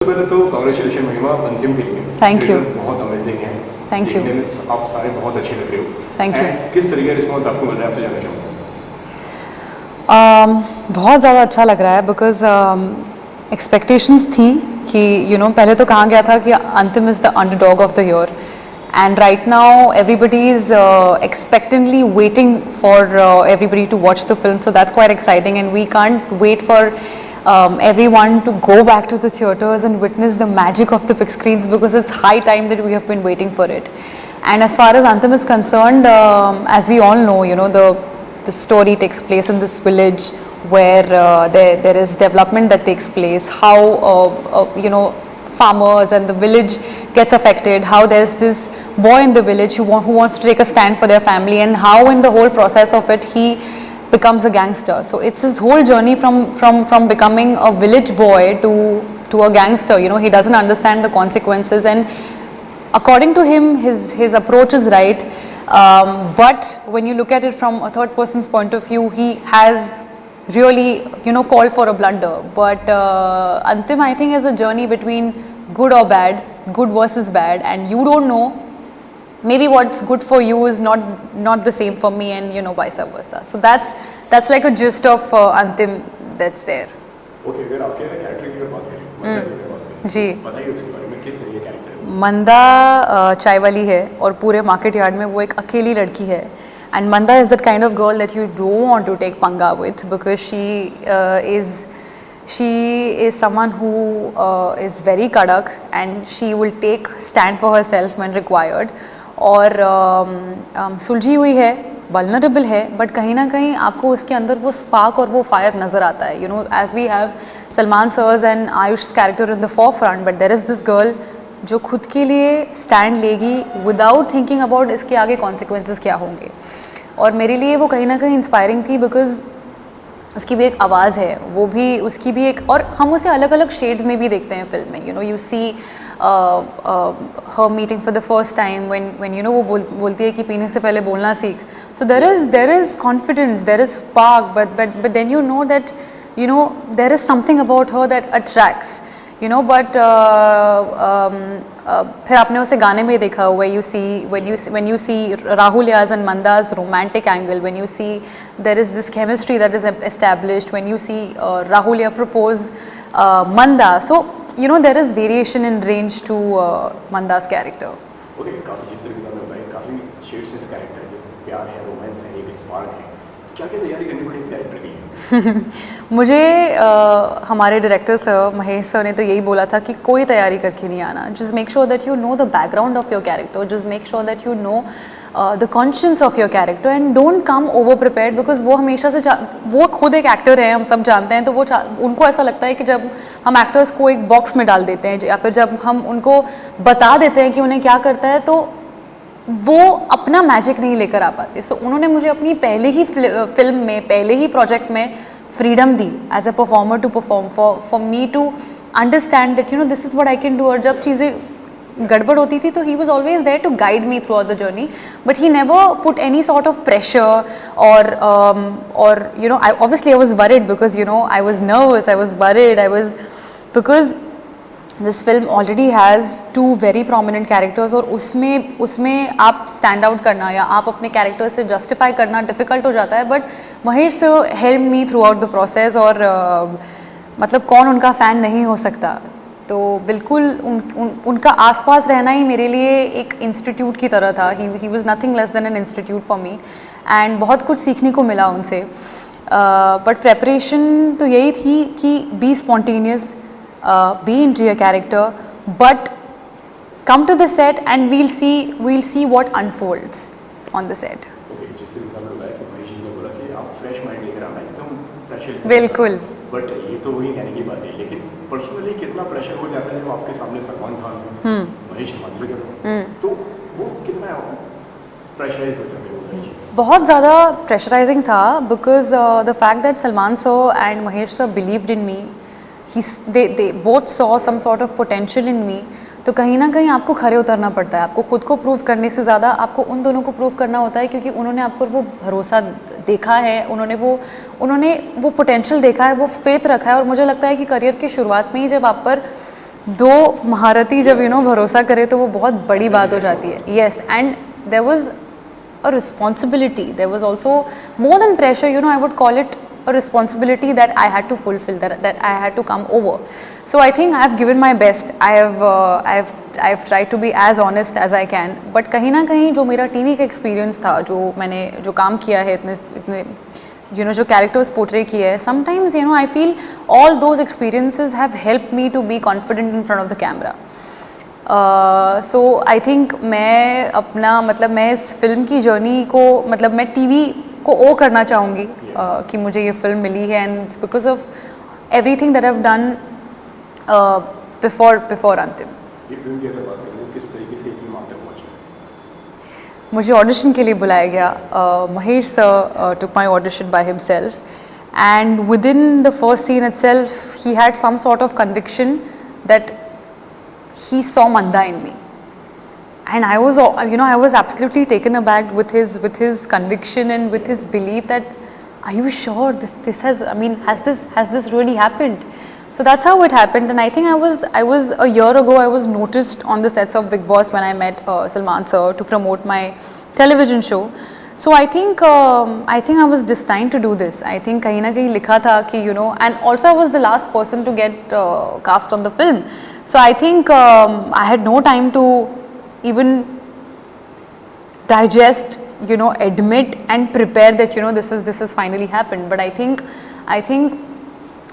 पहले तो कांग्रेचुलेशन महिमा अंतिम के लिए। Thank you. बहुत अमेजिंग है। Thank you. देखने में आप सारे बहुत अच्छे लग रहे हो। Thank you. किस तरीके का रिस्पॉन्स आपको मिल रहा है, आपसे जानना चाहूँगा। बहुत ज़्यादा अच्छा लग रहा है बिकॉज एक्सपेक्टेशंस थी कि पहले तो कहा गया था कि अंतिम is the underdog of the year and right now everybody is expectantly waiting for everybody to watch the film, so that's quite exciting and we can't wait for everyone to go back to the theaters and witness the magic of the big screens because it's high time that we have been waiting for it. And as far as Antim is concerned, as we all know, the story takes place in this village where there is development that takes place, how farmers and the village gets affected, how there's this boy in the village who wants to take a stand for their family, and how in the whole process of it he becomes a gangster. So it's his whole journey from becoming a village boy to a gangster. He doesn't understand the consequences, and according to him his approach is right, but when you look at it from a third person's point of view, he has really called for a blunder. But Antim, I think, is a journey between good or bad, good versus bad, and you don't know, maybe what's good for you is not the same for me, and vice versa. So that's like a gist of Antim that's there. Okay, अगर आपके character की बात करें, जी, बताइए उसके बारे में, किस तरह का कैरेक्टर है? मंदा चाय वाली है और पूरे मार्केट यार्ड में वो एक अकेली लड़की है. And Manda is that kind of girl that you don't want to take panga with because she is someone who is very kadak and she will take stand for herself when required. और सुलझी हुई है, vulnerable है, but कहीं ना कहीं आपको उसके अंदर वो spark और वो fire नज़र आता है. As we have Salman Sir's and Ayush's character in the forefront, but there is this girl जो खुद के लिए स्टैंड लेगी विदाउट थिंकिंग अबाउट इसके आगे कॉन्सिक्वेंसेस क्या होंगे. और मेरे लिए वो कहीं ना कहीं इंस्पायरिंग थी बिकॉज उसकी भी एक आवाज़ है, वो भी उसकी भी एक, और हम उसे अलग अलग शेड्स में भी देखते हैं फिल्म में. You see her meeting for the first time when वो बोलती है कि पीने से पहले बोलना सीख. So there is confidence, there is spark, but then you know that there is something about her that attracts. But फिर आपने उसे गाने में देखा हुआ है. when you see Rahul Yaz and Manda's romantic angle, when you see there is this chemistry that is established, when you see Rahul Yaz propose Manda, so there is variation in range to Manda's character. Okay, काफी जिस तरीके से आपने बताया, काफी shades इस character में, प्यार है, रोमांस है, एक स्पार्क है. क्या तैयारी करनी पड़ी इस कैरेक्टर के लिए? मुझे हमारे डायरेक्टर सर महेश सर ने तो यही बोला था कि कोई तैयारी करके नहीं आना. Just make sure that you know the background of your character, just make sure that you know the conscience of your character and don't come over prepared. Because वो हमेशा से वो खुद एक एक्टर है, हम सब जानते हैं, तो वो उनको ऐसा लगता है कि जब हम एक्टर्स को एक बॉक्स में डाल देते हैं या फिर जब हम उनको बता देते हैं कि उन्हें क्या करता है, तो वो अपना मैजिक नहीं लेकर आ पाते. सो उन्होंने मुझे अपनी पहले ही फिल्म में, पहले ही प्रोजेक्ट में फ्रीडम दी as a performer to perform, for me to understand that this is what I can do. और जब चीज़ें गड़बड़ होती थी तो he was always there to guide me throughout the journey, but he never put any sort of pressure और obviously I was worried because I was nervous, I was worried, because this film already has two very prominent characters और उसमें आप stand out करना या आप अपने character से justify करना डिफ़िकल्ट हो जाता है. But Mahesh sir help me throughout the process, और मतलब कौन उनका फ़ैन नहीं हो सकता. तो बिल्कुल उनका आसपास रहना ही मेरे लिए एक इंस्टीट्यूट की तरह था. He was nothing less than an institute for me, and बहुत कुछ सीखने को मिला उनसे. बट प्रेपरेशन तो यही थी कि be spontaneous, be into your character, but come to the set and we'll see what unfolds on the set. Okay, जिस तरह से आपने बताया कि महेश जी ने बोला कि आप फ्रेश माइंड लेकर आना, एकदम फ्रेश. बिल्कुल. बट ये तो वही कहने की बात है, लेकिन पर्सनली कितना प्रेशर हो जाता है जब आपके सामने सलमान खान, महेश मांजरेकर, तो वो कितना प्रेशराइज हो जाते हैं वो सारी चीज़ें? बहुत ज़्यादा प्रेशराइजिंग था because the fact that Salman sir and Mahesh sir believed in me. they both saw some sort of potential in me. तो कहीं ना कहीं आपको खड़े उतरना पड़ता है. आपको खुद को प्रूव करने से ज़्यादा आपको उन दोनों को प्रूव करना होता है, क्योंकि उन्होंने आपको वो भरोसा देखा है, उन्होंने वो पोटेंशियल देखा है, वो फेथ रखा है. और मुझे लगता है कि करियर की शुरुआत में ही जब आप पर दो महारथी जब भरोसा करे तो वो बहुत बड़ी बात हो जाती है. Yes, and there was a responsibility. There was also more than pressure, I would call it a responsibility that I had to fulfill, that I had to come over. So I think I have given my best. I have tried to be as honest as I can. But कहीं ना कहीं जो मेरा TV का experience था, जो काम किया है इतने जो characters portray किए हैं, sometimes I feel all those experiences have helped me to be confident in front of the camera. So I think मैं अपना मैं इस फिल्म की जर्नी को मैं टीवी को ओ करना चाहूँगी कि मुझे ये फिल्म मिली है, and it's because of everything that I have done before अंतिम. ये फिल्म की अगर बात करें, किस तरीके से फिल्म आप तक पहुंची? मुझे ऑडिशन के लिए बुलाया गया. Mahesh sir took my audition by himself, and within the first scene itself he had some sort of conviction that he saw Manda in me, and I was absolutely taken aback with his conviction and with his belief that, are you sure this has this really happened? So that's how it happened, and I think I was a year ago I was noticed on the sets of Bigg Boss when I met Salman sir to promote my television show. So I think I was destined to do this. I think kahin na kahin likha tha ki and also I was the last person to get cast on the film. So I think I had no time to even digest, admit and prepare that this has finally happened. But I think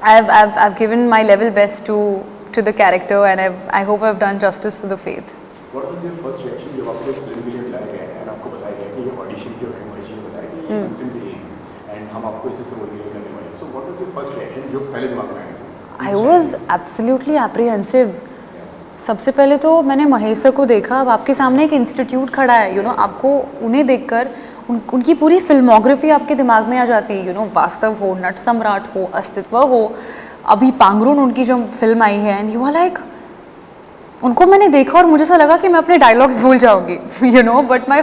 I've given my level best to the character, and I hope I've done justice to the faith. What was your first reaction जब आपको इस film के लिए बुलाया गया and आपको बताया गया कि ये ऑडिशन जो है महेश जी ने बताया कि ये अंतिम के लिए है and हम आपको इसी से मोटिवेट करने वाले हैं. So what was your first reaction जो पहले दिमाग में आया? I was absolutely apprehensive. सबसे पहले तो मैंने महेश सर को देखा. अब आपके सामने एक इंस्टीट्यूट खड़ा है, आपको उन्हें देखकर उनकी पूरी फिल्मोग्राफी आपके दिमाग में आ जाती है. वास्तव हो, नट सम्राट हो, अस्तित्व हो, अभी पांगरून उनकी जो फिल्म आई है, एंड यू आर लाइक, उनको मैंने देखा और मुझे ऐसा लगा कि मैं अपने डायलॉग्स भूल जाऊंगी. But my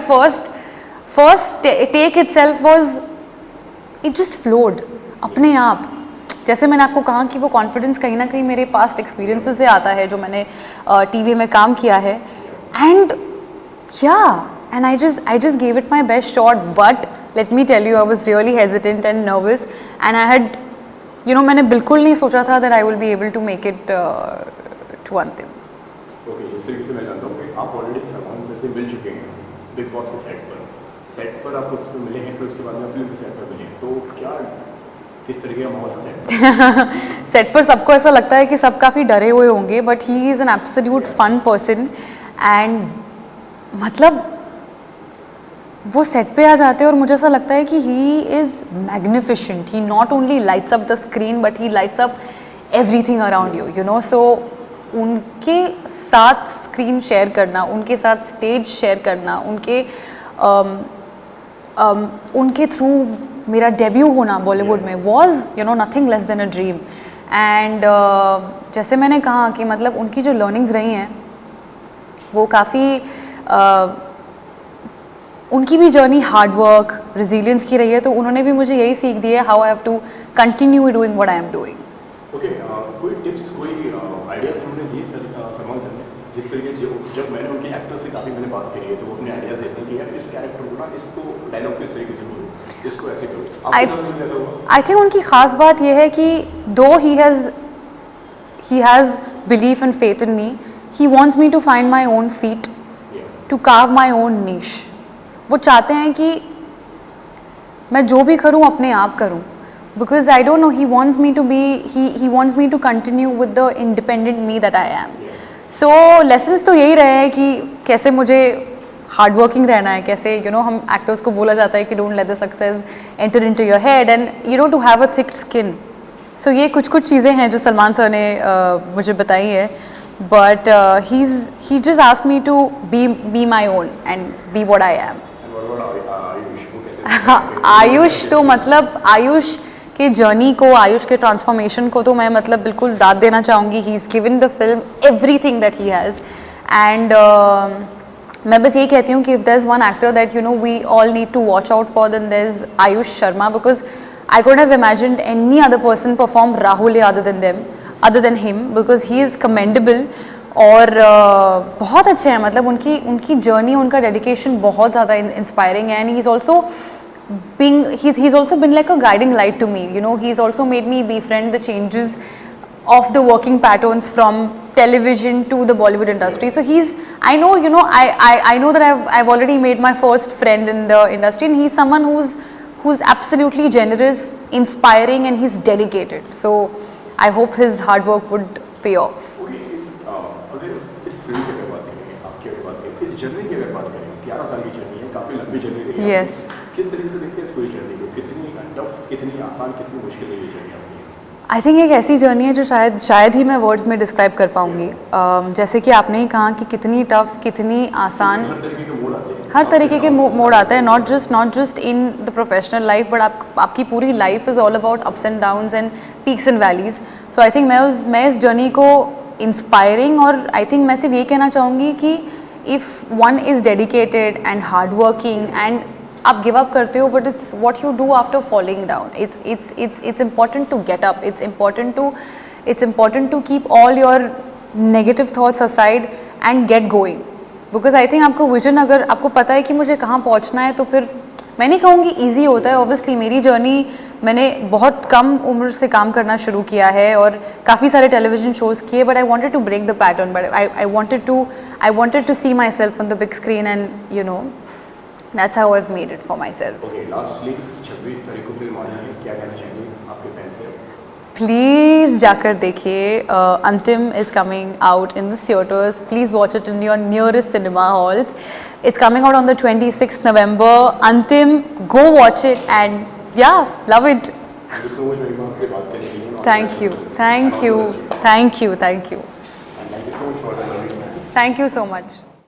first take itself was, it just flowed अपने आप. जैसे मैंने आपको कहा कि वो कॉन्फिडेंस कहीं ना कहीं मेरे पास्ट एक्सपीरियंसेस से आता है, जो मैंने टीवी में काम किया है, and I just gave it my best shot. But let me tell you, I was really hesitant and nervous, and I had मैंने बिल्कुल नहीं सोचा था that I will be able to make it to अंतिम. Okay, इस तरीके से मैं जानता हूँ कि आप ऑलरेडी सलमान सर से मिल चुके हैं बिग बॉस के सेट पर आप उस पर मिले हैं, फिर उसके बाद में फिल्म के सेट पर मिले हैं, तो क्या किस तरीके का माहौल था सेट पर? सबको ऐसा लगता है कि सब काफ़ी डरे हुए होंगे, but he is an absolute fun person, and वो सेट पे आ जाते हैं और मुझे ऐसा लगता है कि he is magnificent. He not only lights up the screen, but he lights up everything around you. So उनके साथ स्क्रीन शेयर करना, उनके साथ स्टेज शेयर करना, उनके थ्रू मेरा डेब्यू होना बॉलीवुड में was nothing less than a dream. And जैसे मैंने कहा कि उनकी जो लर्निंग्स रही हैं वो काफ़ी उनकी भी जर्नी हार्ड वर्क, रेजिलियंस की रही है, तो उन्होंने भी मुझे यही सीख दी है, how I have to continue doing what I am doing. Okay, कोई टिप्स, कोई आइडियाज़ उन्होंने दिए सलमान सर ने, जिस तरीके जब मैंने उनके एक्टर से काफ़ी मैंने बात करी है, तो वो अपने आइडियाज़ देते हैं कि यार इस कैरेक्टर को ना, इसको डायलॉग किस तरीके से बोलो, इसको ऐसे करो. आई थिंक उनकी ख़ास बात यह है कि though he has belief and faith in me, he wants me to find my own feet, to carve my own niche. वो चाहते हैं कि मैं जो भी करूं अपने आप करूं, because I don't know, he wants me to continue with the independent me that I am. So lessons तो यही रहे हैं कि कैसे मुझे हार्ड वर्किंग रहना है, कैसे हम एक्टर्स को बोला जाता है कि don't let the success enter into your head, and to have a thick skin. So ये कुछ चीज़ें हैं जो सलमान सर ने मुझे बताई है, but he just asked me to be my own and be what I am. Ayush तो आयुष के जर्नी को, आयुष के ट्रांसफॉर्मेशन को तो मैं बिल्कुल दाद देना चाहूँगी. He is given the film everything that he has, and मैं बस ये कहती हूँ कि if there is one actor that we all need to watch out for, then there is Ayush Sharma, because I couldn't have imagined any other person perform Rahul other than them. other than him, because he is commendable. और बहुत अच्छे हैं, मतलब उनकी journey, उनका dedication बहुत ज़्यादा inspiring है. And he is also he's also been like a guiding light to me. You know, he's also made me befriend the changes of the working patterns from television to the Bollywood industry. So I know, you know, I know that I've already made my first friend in the industry, and he's someone who's absolutely generous, inspiring, and he's dedicated. So I hope his hard work would pay off. अगर इस film की अगर बात करें, आपकी अगर बात करें, इस जर्नी की अगर बात करें, 11 साल की जर्नी है, काफ़ी लंबी जर्नी रही है. Yes. किस तरीके से देखते हैं इस पूरी जर्नी को? कितनी टफ, कितनी आसान, कितनी मुश्किल है ये जर्नी आपकी? आई थिंक एक ऐसी जर्नी है जो शायद ही मैं वर्ड्स में डिस्क्राइब कर पाऊँगी. जैसे कि आपने ही कहा कि कितनी टफ, कितनी आसान, हर तरीके के मोड़ आते हैं. हर तरीके के मोड़ आते हैं. Not just in the professional life, but आपकी पूरी life is all about ups and downs and peaks and valleys. So I think मैं इस जर्नी को इंस्पायरिंग, और आई थिंक मैं सिर्फ ये कहना चाहूँगी कि if one is dedicated and hard working and आप गिव अप करते हो, but it's what you do after falling down. It's important to get up. It's important to keep all your negative thoughts aside and get going. Because I think आपको vision, अगर आपको पता है कि मुझे कहाँ पहुँचना है, तो फिर मैं नहीं कहूँगी ईजी होता है. ऑब्वियसली मेरी जर्नी, मैंने बहुत कम उम्र से काम करना शुरू किया है और काफ़ी सारे टेलीविजन शोज़ किए, but I wanted to break the pattern. But I wanted to see myself on the big screen, and you know that's how I've made it for myself. ओके, लास्टली 26 तारीख को film आ रही है, क्या कहना चाहेंगे आपके फैंस से? Please जाकर देखिए. Antim is coming out in the theatres. Please watch it in your nearest cinema halls. It's coming out on the 26th November. Antim, go watch it and yeah, love it. Thank you so much महिमा, आपसे बात करने के लिए. Thank you, thank you, thank you, thank you. And thank you so much for the lovely. Thank you so much.